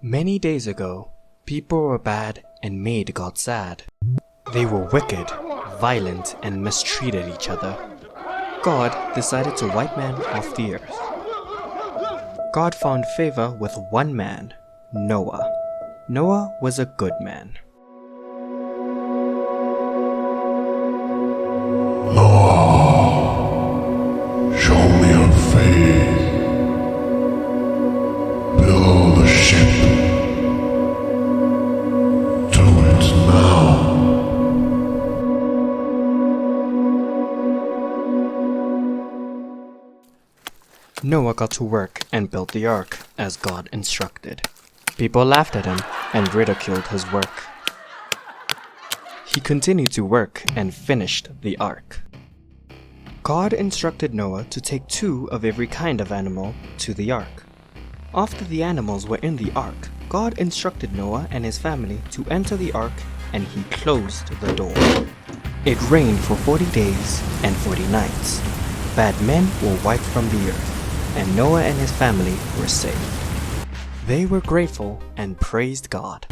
Many days ago, people were bad and made God sad. They were wicked, violent, and mistreated each other. God decided to wipe man off the earth. God found favor with one man, Noah. Noah was a good man. Noah, show me your faith. Build a ship. Do it now. Noah got to work and built the ark, as God instructed. People laughed at him and ridiculed his work. He continued to work and finished the ark. God instructed Noah to take 2 of every kind of animal to the ark. After the animals were in the ark, God instructed Noah and his family to enter the ark, and he closed the door. It rained for 40 days and 40 nights. Bad men were wiped from the earth, and Noah and his family were saved. They were grateful and praised God.